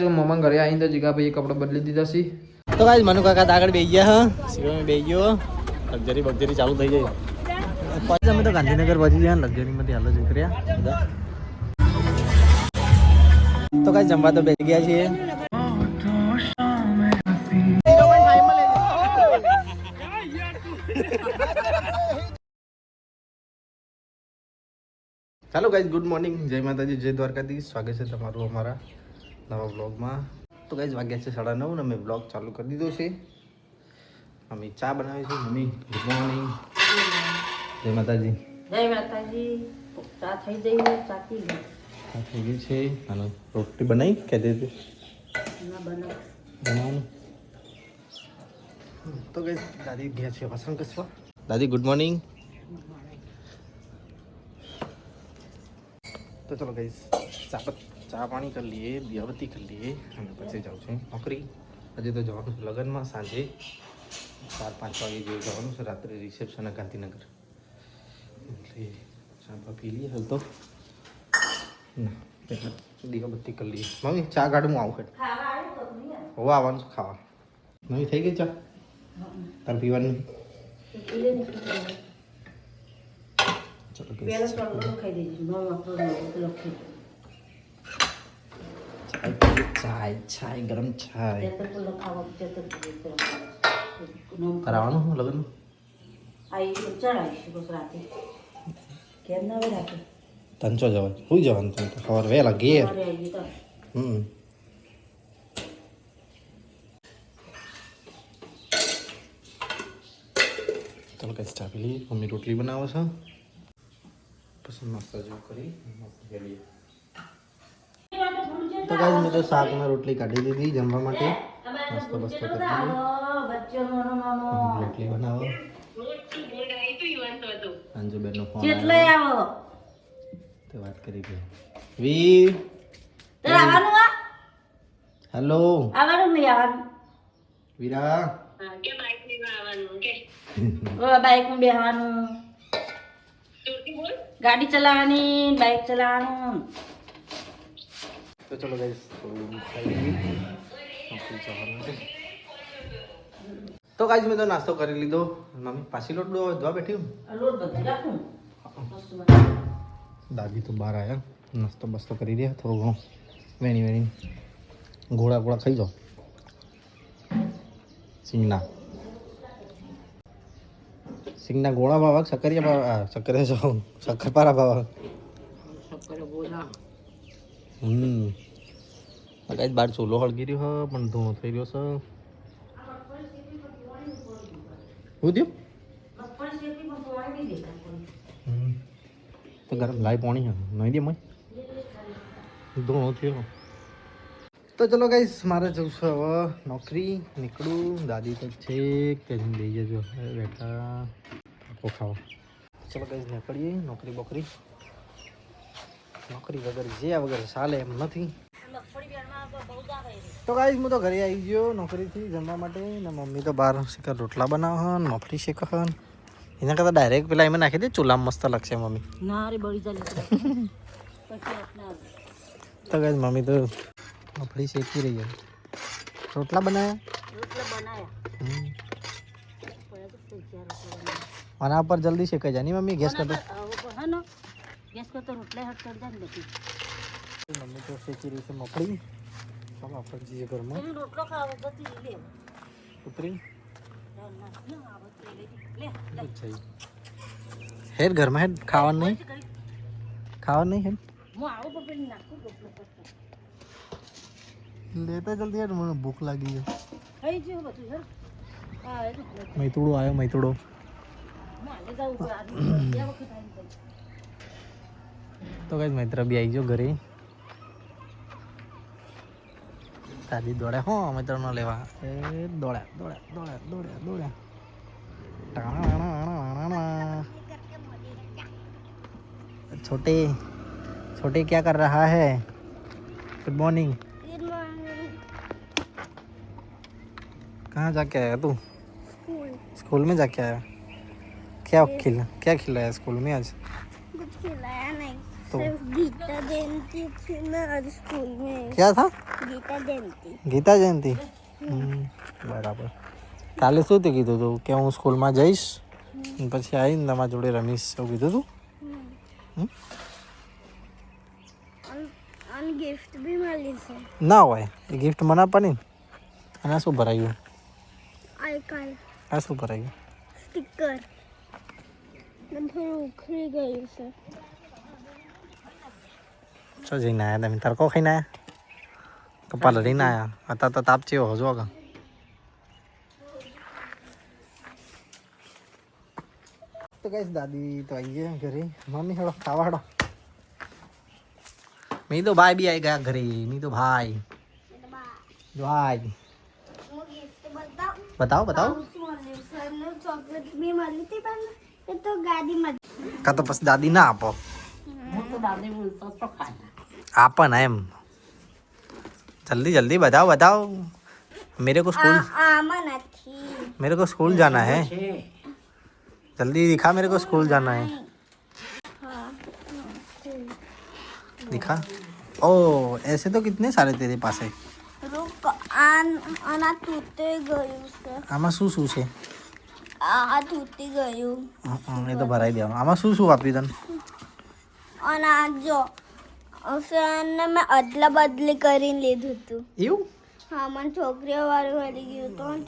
જો મમ્મા ઘરે આવીને તો જીગા ભાઈ કપડા બદલી દીધા છે. તો ગાઈસ મનુ કાકા આગળ બેસી ગયા હ સિરોમાં બેસી ગયો લક્ઝરી બક્ઝરી ચાલુ થઈ જાય પછી અમે તો ગાંધીનગર પહોંચી ગયા લક્ઝરીમાંથી હાલ જ ઉતર્યા તો ગાઈસ જમવા તો બેસી ગયા છીએ હેલો ગાઈસ ગુડ મોર્નિંગ જય માતાજી જય દ્વારકાધીશ સ્વાગત છે તમારું અમારા નવા બ્લોગમાં તો ગાઈસ વાગ્યા છે 9:30 ને મેં બ્લોગ ચાલુ કરી દીધો છે મમ્મી ચા બનાવી છે મમ્મી ગુડ મોર્નિંગ જય માતાજી ચા થઈ ગઈ છે અને રોટલી બનાવી કે દે બનાવવાનું તો ગાઈસ દાદી ગયા છે વાસણ ઘસવા દાદી ગુડ મોર્નિંગ तो चलो गाइस चा पानी कर लिए दियाबत्ती कर लिए हमें પછી જાઉં છું નોકરી આજે તો જવાનું છે લગનમાં સાંજે 4-5 વાગે જેવું જવાનું છે રાત્રે રિસેપ્શન ગાંધીનગર એટલે ચા પી લઈએ હાલ તો ના પહેલા દિયાબત્તી કરી લઈએ મમ્મી ચા ગાડું આવું ખડ ખાવા આવ્યું તો નહીં હોવા આવવાનું છે ખાવા નવી થઈ ગઈ ચા તાર પીવાની ચાય ગરમ ચાય કરાવવાનું લગ્ન તંચો જવાય શું જવાનું તમે તો ખબર વહેલા ઘેર ચાલો કઈ ચા પી લઈએ મમ્મી રોટલી બનાવો છો પછી નાસ્તા જેવું કરી તો ગાઈસ મેં તો શાક ને રોટલી કાઢી દીધી જમવા માટે નાસ્તો બસ્તો કરી રોટલી બનાવો અંજુબેનનો ફોન આવ્યો તો વાત કરી ગઈ વીર તો આવવાનું આ હેલો આવવાનું નહીં આવવાનું વીરા કે બાઈક માં આવવાનું કે બાઈક માં બેહવાનું गाड़ी चलानी बाइक चलाना तो चलो गाइस तो गाइस मैं तो नाश्तो कर लीधो मम्मी पासी लोट दो दवा बैठी हूँ दादी तो बाहर आया नाश्तो बस्तो कर दिया थोड़ा घणो वेणी वेणी घोड़ा घोड़ा खाई जाओ सिंगना सिंगना गोळा भावा सकरिया भावा सकरिया जाऊ सकरपारा भावा सकरे बोला गाइस बार चूलो हळगी રહ્યો હ પણ ધૂણો થઈ રહ્યો છે હું દયો તો ગરમ લાઈ પાણી હે નહીં દે મય ધૂણો થયો તો ચલો ગાઈસ મારે જવું છે હવે નોકરી નીકળું દાદી તો છે કે લઈ જજો બેઠા ખાવા ચલો ગાઈસ નીકળીએ નોકરી બોકરી નોકરી વગર જે વગર ચાલે એમ નથી તો ગાઈસ હું તો ઘરે આવી ગયો નોકરીથી જમવા માટે ને મમ્મી તો બહાર શીખર રોટલા બનાવે નોકરી શીખે એના કરતાં ડાયરેક્ટ પેલા એમાં નાખી દે ચૂલામાં મસ્ત લાગશે મમ્મી ના રે બળી જાય તો ગાઈસ મમ્મી તો મફળી શેકી રહી है रोटला बनाया आना पर जल्दी सेका जानी मम्मी गैस कर दो है ना गैस को तो रोटला हट कर जाने देती मम्मी तो सेकी रही से मफड़ी चलो अपन जी घर में रोटला खाओ गति ले उतरी ले अच्छा है घर में है खावन नहीं है मो आओ पर नाखो रोटला लेता जल्दी यार મને ભૂખ લાગી છે થઈ ગયું બધું સર આ મૈતુડો આવ્યો મૈતુડો માલે જાવ આ વખત આવી તો ગાઈસ મૈત્ર બી આવી ગયો ઘરે દાદી દોડે હો મૈત્ર નો લેવા એ દોડ્યા छोटे क्या कर रहा है गुड मॉर्निंग कहाँ जाके आया तू स्कूल में जाके आया क्या खिलाया स्कूल में आज कुछ खिलाया नहीं तो सिर्फ गीता जयंती थी ना आज स्कूल में। क्या था? गीता जयंती। ગીતા જયંતિ બરાબર. કાલે શું તે કીધું તું કે હું સ્કૂલમાં જઈશ પછી આવીને તમારા જોડે રમીશ એવું કીધું તું? અને गिफ्ट भी મળી છે. ના હોય એ ગિફ્ટ મને આપવાની ને. આના શું ભરાયું? આઈ કાર્ડ, આ શું ભરાયું? સ્ટીકર. મને થોડું ઉખડી ગયું છે. શું જઈને આવ્યા તમે? તડકો ખાઈને આવ્યા? કપાલ લઈને આવ્યા? અત્યારે તો તાપ ચેવો હજુ આગળ. તો કઈશ દાદી તો આવી ગયા ઘરે. મમ્મી હેડો ખાવા હેડો. મેં તો ભાઈ બી આવી ગયા ઘરે. મેં તો ભાઈ ભાઈ હું ગિફ્ટ બતાવું. બતાવો બતાવો. સરને ચોકલેટ બી મળી હતી પણ એ તો ગાડી મળી. કાં તો પછી દાદી ના આપો. આપો ને એમ. जल्दी जल्दी बताओ बताओ. मेरे को स्कूल આમાં નથી. मेरे को स्कूल जाना है. जल्दी दिखा मेरे को स्कूल जाना है. दिखा. ओ ऐसे तो कितने सारे तेरे पास है. રૂક આના તૂટી ગયું છે. આમાં શું શું છે? આ તૂટી ગયું. એ તો ભરાઈ દેવાનું. આમાં શું શું આપ્યું તને? અને આ જો ને મેં અદલા બદલી કરીને લીધું હતું. એવું? હા, મને છોકરીઓ વાળું મળી ગયું હતું અને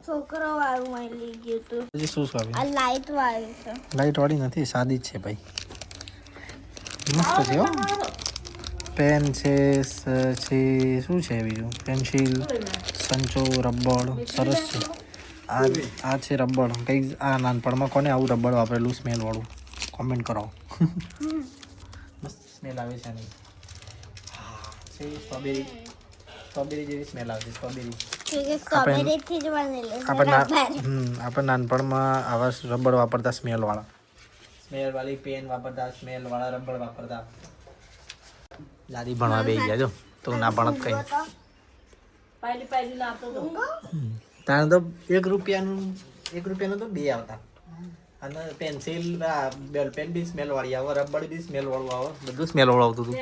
છોકરો વાળું મળી ગયું હતું. હજી શું શું આપ્યું? આ લાઈટ વાળું છે. લાઈટ વાળી નથી, સાદી જ છે ભાઈ. મસ્ત છે હો. પેન છે શું છે બીજું? પેન્સિલ, સંચો, રબડ સરસ છે. આ છે રબડ. કંઈક આ નાનપણમાં કોને આવું રબડ વાપરેલું સ્મેલ વાળું? કોમેન્ટ કરો. મસ્ત સ્મેલ આવે છે આની. હા છે સ્ટ્રોબેરી. સ્ટ્રોબેરી જેવી સ્મેલ આવે છે. સ્ટ્રોબેરી. સ્ટ્રોબેરીથી જ બનેલું છે. આપણે નાનપણમાં આવા રબડ વાપરતા સ્મેલવાળા. સ્મેલવાળી પેન વાપરતા, સ્મેલવાળા રબડ વાપરતા. દાદી ભણવા બેસી ગયા જો. તો ના ભણત કઈ. તારે તો ₹1 તો 2 આવતા. અને પેન્સિલ બેલ પેન બી સ્મેલ વાળી આવે, રબડ બી સ્મેલ વાળું આવે, બધું સ્મેલ વાળું આવતું હતું.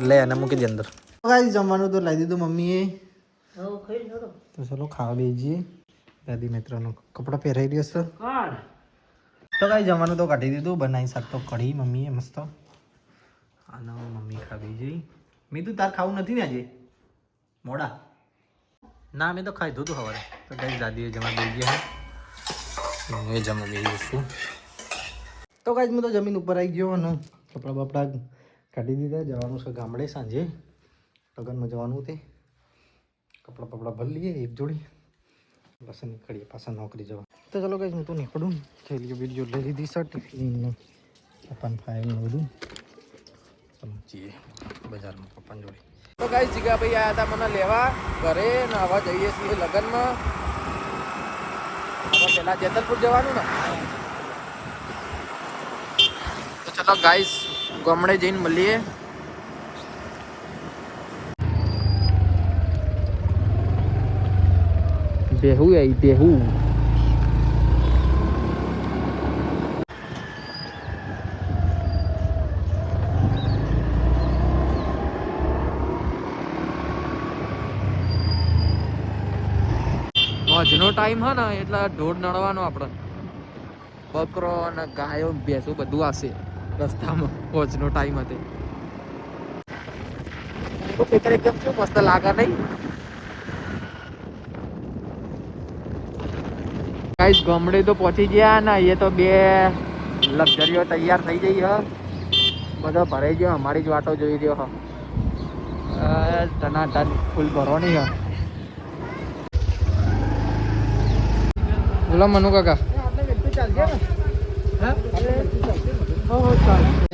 લે અને મૂકી દે અંદર. ગાઈસ જમવાનું તો લાવી દીધું મમ્મીએ. તો ચલો ખાવા બેસીએ. દાદી મિત્રનો કપડા પહેરાઈ રહ્યો છે. તો ગાઈસ જમવાનું તો કાઢી દીધું. બનાવી શાક તો કઢી મમ્મીએ મસ્ત. અને મમ્મી ખાવી જઈ. મેં તું તાર ખાવું નથી ને આજે મોડા? ના મેં તો ખાઈ ધોતું સવારે. તો ગાઈસ દાદીએ જમા બેસી ગયા. એ જમવા બેસી છું. તો ગાઈસ હું તો જમીન ઉપર આવી ગયો અને કપડાં બપડા કાઢી દીધા. જવાનું છે ગામડે સાંજે. લગ્નમાં જવાનું તે. કપડાં બપડા ભરી લઈએ એક જોડી. પાછા નીકળીએ પાછા નોકરી જવા. તો ચલો ગાઈસ હું તો નીકળું. થેલીઓ વિડીયો લઈ લીધી છે. ટિફિન પપ્પાને ફાઈલ બધું. સમજીએ બજારમાં પપ્પાની જોડે. તો ગાઈસ જીગાભાઈ આવ્યા હતા મને લેવા ઘરે ને હવે જઈએ છીએ લગ્નમાં. હવે પેલા જેતલપુર જવાનું ને. તો ચલો ગાઈસ ગામડે જઈને મળીએ. બેહુ આવી બેહુ. આજનો ટાઈમ હે ને એટલે ઢોર નડવાનો આપણે. બકરો અને ગાયો ભેંસો બધું આવશે રસ્તામાં. આજનો ટાઈમ હતો. એકદમ શું મસ્ત લાગે નહીં? ગાઈસ ગામડે તો પહોંચી ગયા ને. એ તો 2 લક્ઝરીઓ તૈયાર થઈ ગઈ હ. બધો ભરાઈ ગયો. અમારી જ વાટો જોઈ રહ્યો હ. ટનાટન ફૂલ ભરવાની હ. બોલો મનુ કાકા.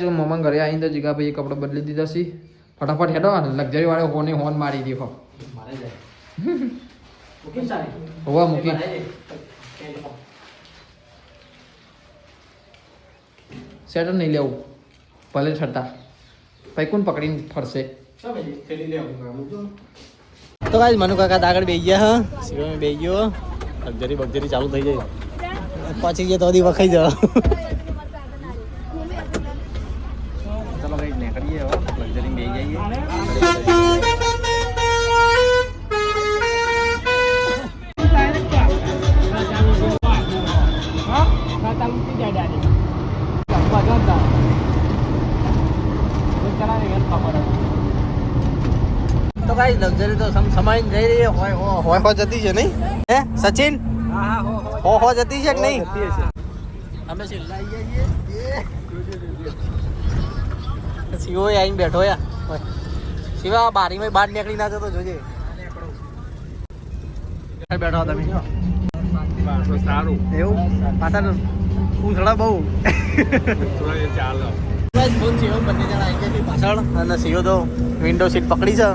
મમ્મા ઘરે આવીને તો જીગાભાઈ કપડા બદલી દીધા છે. ફટાફટ હેડો લક્ઝરી વાળો હોને હોન મારી દીધો. હોવા મૂકી સેટર નહીં લેવું ભલે ઠરતા. પછી કોણ પકડીને ફરશે? તો ગાઈસ મનુ કાકા આગળ બેસી ગયા. હા શિવમે બેસી ગયો. લક્ઝરી બક્ઝરી ચાલુ થઈ જાય. પહોંચી ગયા તો વખાઈ જાવ. ગાઈસ લક્ઝરી તો સમાઈને જઈ રહી હોય જતી છે નહીં હે સચિન હો જતી છે કે નહીં અમે છેલ્લા આવીએ છીએ શિવો આવીને બેઠો યા શિવા બારીમાં બહાર નીકળી ના જતો જોજે બેઠો તમે સારું એવું પાછળ પૂંછડા બહુ ચાલો ફોન સીઓ બંને જણા આવી ગયા પાછળ અને સીઓ તો વિન્ડો સીટ પકડી છે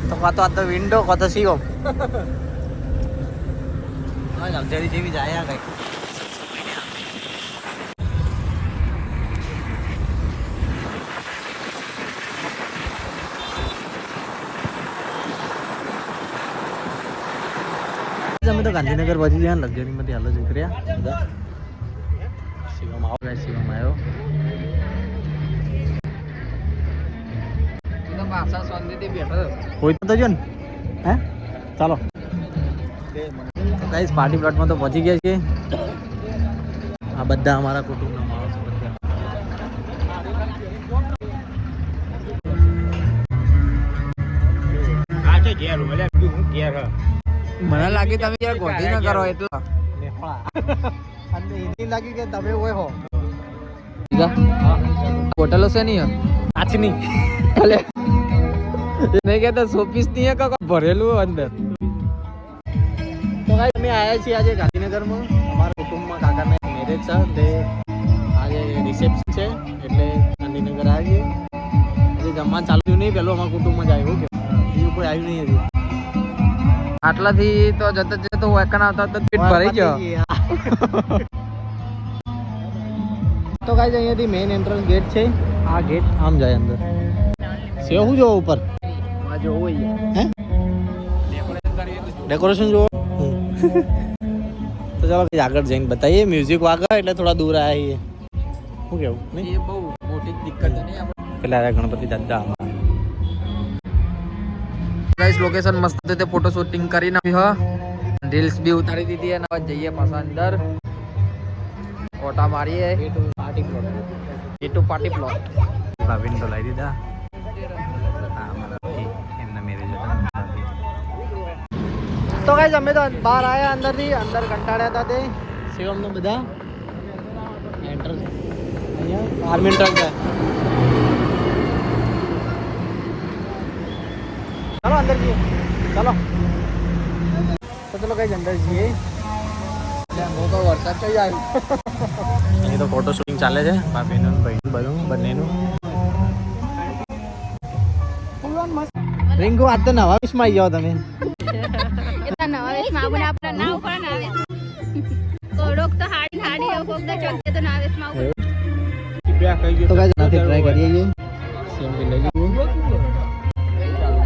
તો કાં તો આ તો વિન્ડો કાં તો સીઓ લક્ઝરી જેવી જાય કઈ અમે તો ગાંધીનગર પહોંચી ગયા લક્ઝરીમાંથી હાલો ઉતર્યા બધા શિવમાં આવ્યો શિવમાં આવ્યો કોઈ તો જો ને હે ચાલો ગાઈસ પાર્ટી પ્લોટમાં તો પહોંચી ગયા છીએ આ બધા અમારા કુટુંબના માણસો બધા મને લાગે તમે યાર ગોધી ના કરો એટલા લાગી કે તમે હોય હો હોટલો છે નહીં કાચની અલે નહીં કહેતા શોપીસ નહીં કાકા ભરેલું અંદર તો ગાઈસ અમે આવ્યા છીએ આજે ગાંધીનગરમાં અમારા કુટુંબમાં કાકાને મેરેજ છે તે આજે રિસેપ્શન છે એટલે ગાંધીનગર આવીએ આજે જમવાનું ચાલુ થયું નહીં પહેલું અમારા કુટુંબમાં જ આવ્યું કે બીજું કોઈ આવ્યું નહીં હજી આટલાથી તો જતો વેકન આવતા તો પેટ ભરાઈ ગયો તો ગાઈસ અહીંયાથી મેઇન એન્ટ્રન્સ ગેટ છે આ ગેટ આમ જાય અંદર સેવ હું જોવો ઉપર આ જો હોય હે ડેકોરેશન જોવો તો ચાલો આગળ જઈને બતાવીએ મ્યુઝિક વાગે એટલે થોડા દૂર આવીએ શું કેવું નહીં એ બહુ મોટી દિક્કત નહીં આપણે પેલા ગણપતિ દાદા ગાઈસ લોકેશન મસ્ત રીતે ફોટો શૂટિંગ કરીને રીલ્સ બી ઉતારી દીધી અને હવે જઈએ પાછા અંદર ફોટા મારીએ party plot party plot window લાવી દીધા હા અમારા એમના મેરેજ હતા તો ગાઈસ અમે તો બહાર આવ્યા અંદરથી અંદર કંટાળ્યા હતા તે શિવમને બધા એન્ટર અહીંયા આર્મી ટ્રક છે ચાલો અંદર જઈએ ચાલો તો ચલો કઈ અંદર જઈએ મોટો વરસાદ કઈ આવ્યો અહીં તો ફોટો શૂટિંગ ચાલે છે ભાભીનું ભાઈનું બધું બંનેનું રિંકુ આજ તો નવા વિશમાં આવી જાઓ તમે નવા વેશમાં આવું આપણે ના ઉપર ના આવે કોડોક તો હાડી હાડી કોક તો ચોક તો ના વેશમાં આવું તો ગાઈસ નાથી ટ્રાય કરીએ છીએ સેમ કે લઈ જઈએ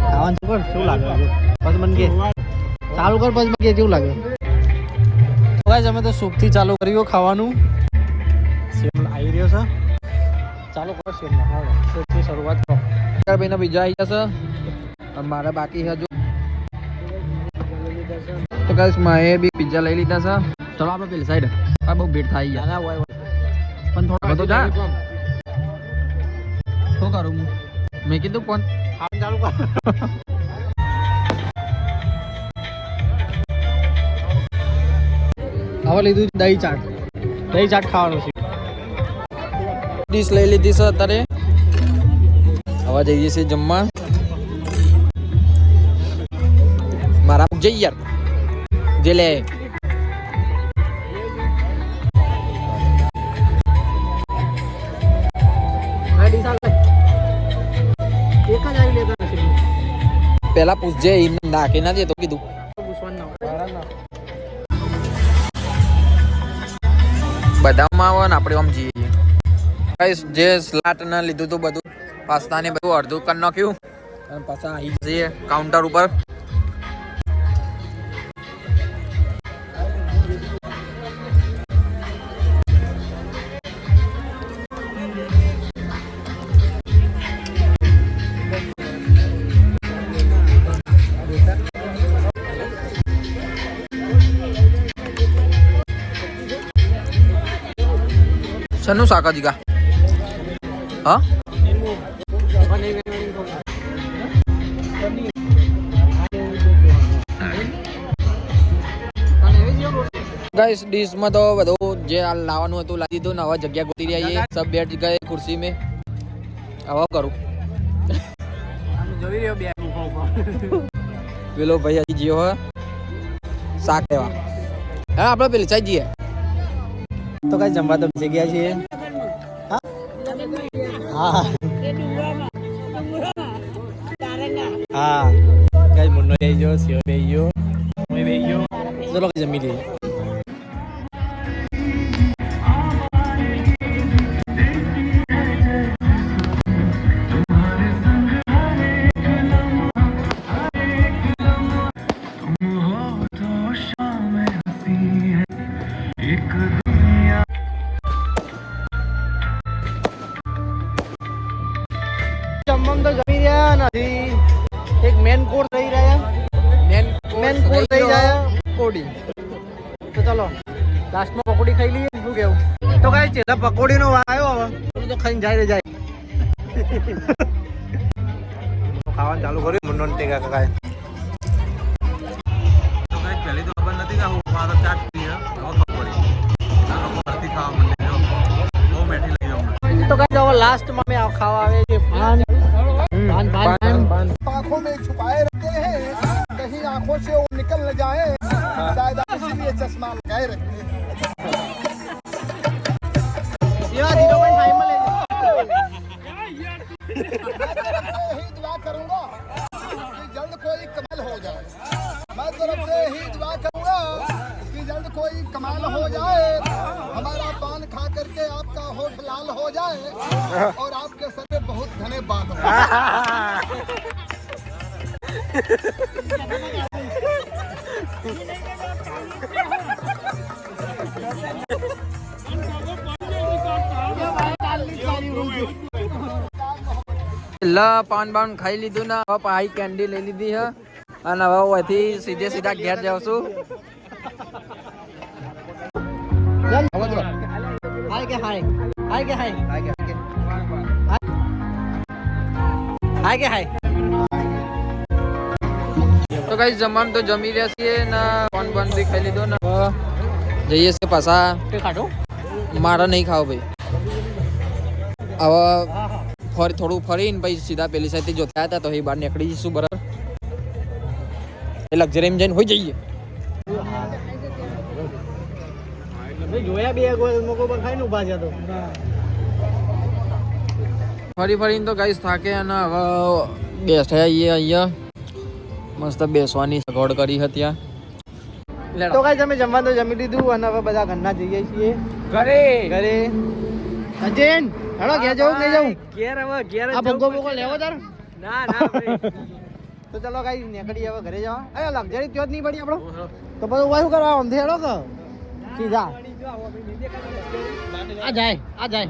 ખાવાનું કર શું લાગે પછી મને કે ચાલુ કર પછી મને કે કેવું લાગે તો ગાઈસ અમે તો સૂપથી ચાલુ કર્યું ખાવાનું સેમ આવી રહ્યો છે ચાલો કરો સેમ હા સૂપથી શરૂઆત કરો ભાઈના બીજા આવી જશે મારે બાકી હજુ તો ગાઈસ માએ બી પિઝા લઈ લીધા છે ચલો આપણે પેલી સાઈડ આ બહુ ભીડ થાય યાર ના હોય પણ થોડો બધો જા શું કરું હું મેં કીધું પણ ખાવાનું ચાલુ કર હવે લીધું દહીં ચાટ ખાવાનું છે ડીશ લઈ લીધી છે અત્યારે હવે જઈએ છીએ જમવા મારા જઈ યાર જે લે પેલા પૂછજે એમને નાખી ના દે તો કીધું બધામાં આવે ને આપણે આમ જઈએ જે સ્લાટ ને લીધું હતું બધું પાસ્તા ને બધું અડધું કરી નાખ્યું અને પાછા આવી જઈએ કાઉન્ટર ઉપર શેનું શાક હજી કા હા गाइस डिश में तो બધું જે આ લાવવાનું હતું લાવી દીધું ને હવે જગ્યા ગોતી રહ્યા છીએ सब बैठ गए कुर्सी में હવે કરું જોઈ રહ્યો બે પેલો ભાઈ હજી જીઓ હે શાક લેવા હા આપણે પેલી ચાઈ જઈએ તો કઈ જમવા તો બેસી ગયા છીએ હા હા કઈ મુન્નો બેસી ગયો સિયો બેસી ગયો હું બેસી ગયો ચલો જમી લઈએ જમવામાં તો જમી રહ્યા નથી એક મેન કોડ થઈ રહ્યા મેન કોડ થઈ જાય પકોડી તો ચલો લાસ્ટમાં પકોડી ખાઈ લઈએ શું કેવું તો કઈ છે પકોડી નો આવ્યો હવે તો ખાઈને જાય જાય ખાવાનું ચાલુ કર્યું મુન્નો ટેકા કાકાએ તો કઈ પહેલી તો ખબર નથી કે હું મારો ચાટ પી હવે ખબર પડી ફરતી ખાવા માંડે બહુ મેઠી લઈ જાઉં તો કઈ હવે લાસ્ટમાં મેં ખાવા આવે છે પાન आंखों में छुपाए रखते हैं कहीं आंखों से वो निकल न जाए शायद इसीलिए चश्मा लगाए रखते हैं यही दुआ करूंगा कि जल्द कोई कमाल हो जाए मैं तरफ से यही दुआ करूंगा कि जल्द कोई कमाल हो जाए हमारा पान खा करके आपका होठ लाल हो जाए और आपके सर पे बहुत घने बाल हो લા પાન બાન ખાઈ લીધું ને હવે પાઈ કેન્ડી લઈ લીધી હે અને હવે અહીંથી સીધે સીધા ઘેર જાઉં છું હાય કે હાય હાય કે હાય હાય કે હાય કે હાય તો ગાઈસ જમવાનું તો જમી રહ્યા છીએ ને પાન બાન બી ખાઈ લીધો ને હવે જઈએ છે પાછા ખાધો મારે નહીં ખાવ ભાઈ હવે થોડું ફરીને પછી સીધા પેલી સાઈડ જો થયા હતા તો એ બહાર નીકળી જઈશું બરાબર એ લક્ઝરીમાં જઈને હોઈ જઈએ જોયા બે મોકો પર ખાઈને ઉભા છે તો ફરી ફરીને તો ગાઈસ થાકે અને હવે બેઠા અહીંયા મસ્ત બેસવાની સગવડ કરી હતી ત્યાં તો કઈ તમે જમવાનું તો જમી લીધું અને હવે બધા ઘરના જઈએ છીએ ઘરે અજેન હેડો ઘેર જવું નહીં જવું ઘેર હવે ઘેર આ ભગો ભગો લેવો તાર ના ભાઈ તો ચલો કઈ નીકળી હવે ઘરે જવા અરે લક્ઝરી ત્યો જ નહીં પડી આપણો તો બધું શું કરવા આમ હેડો કે સીધા आ जाए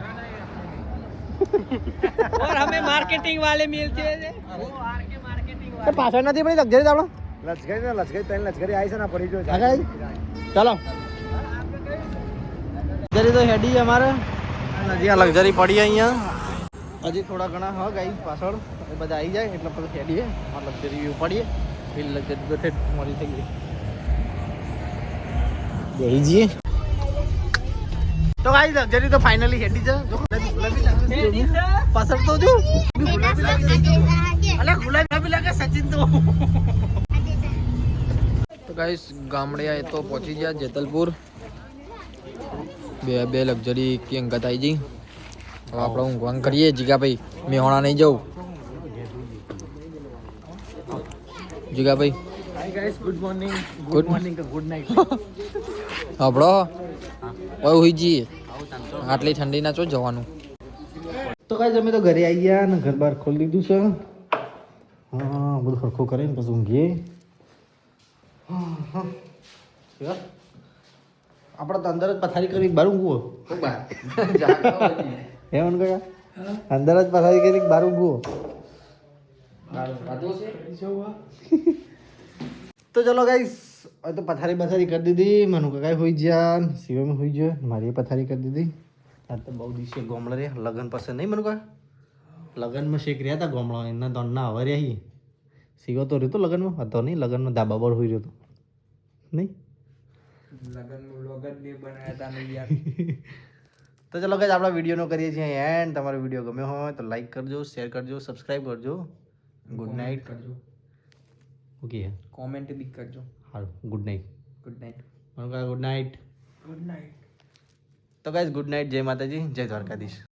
और हमें मार्केटिंग वाले मिलते हैं तो पासवर्ड નથી પડી લક્ઝરી આપણો લક્ઝરી આવી છે ને પડી જો ચાલો લક્ઝરી તો હેડી અમારે હજી આ લક્ઝરી પડી અહીંયા હજી થોડા ઘણા હા ગાઈસ પાછળ એ બધા આવી જાય એટલે પછી હેડીએ આ લક્ઝરી વ્યૂ પડીએ પેલી લક્ઝરી તો ઠેઠ મોરી થઈ ગઈ બેહી જઈએ તો ગાઈસ લક્ઝરી તો ફાઇનલી હેડી છે જો પાછળ તો જો અલે ગુલાબી લાગે સચિન તો ગાઈસ ગામડે આए तो पहुंची गया जेतलपुर બે લક્ઝરી की અંગત આવી જઈ હવે આપણે ઊંઘવાનું કરીએ જીગા ભાઈ મેહોણા નહીં જવું જીગા ભાઈ hi guys good morning good morning good night આપણો હવે હોઈ જઈએ આટલી ઠંડીના ચો જવાનું તો ગાઈસ અમે તો ઘરે આવી ગયા અને ઘર બહાર ખોલી દીધું છે હા બધું સરખું કરીને પછી ઊંઘીએ આપણે તો અંદર જ પથારી કરી બહાર ઊંઘવો એમ ગયા અંદર જ પથારી કરી બહાર ઊંઘવો તો ચલો ગાઈસ હવે તો પથારી બથારી કરી દીધી મનુ કાકા હોઈ ગયા શિવમ હોઈ ગયો મારી પથારી કરી દીધી આ તો બહુ દિવસે ગોમડા રહ્યા લગન પસંદ નહીં મનુ કાકા લગનમાં શેક રહ્યા હતા ગોમડા એના દોડના હવે રહ્યા શિવો તો રહ્યો તો લગનમાં હતો નહીં લગનમાં ધાબા પર હોઈ રહ્યો હતો નહીં લગન બે બનાયા હતા ને યાર. તો ચલો ગાઈસ આપણા વિડીયોનો કરીએ છીએ એન્ડ. તમારો વિડીયો ગમ્યો હોય તો લાઈક કરજો, શેર કરજો, સબસ્ક્રાઇબ કરજો. ગુડ નાઇટ કરજો, ઓકે કોમેન્ટ બી કરજો. હારું good night. Good night. Good night. Good night. તો ગાઈસ ગુડ નાઇટ. જય માતાજી, જય દ્વારકાધીશ.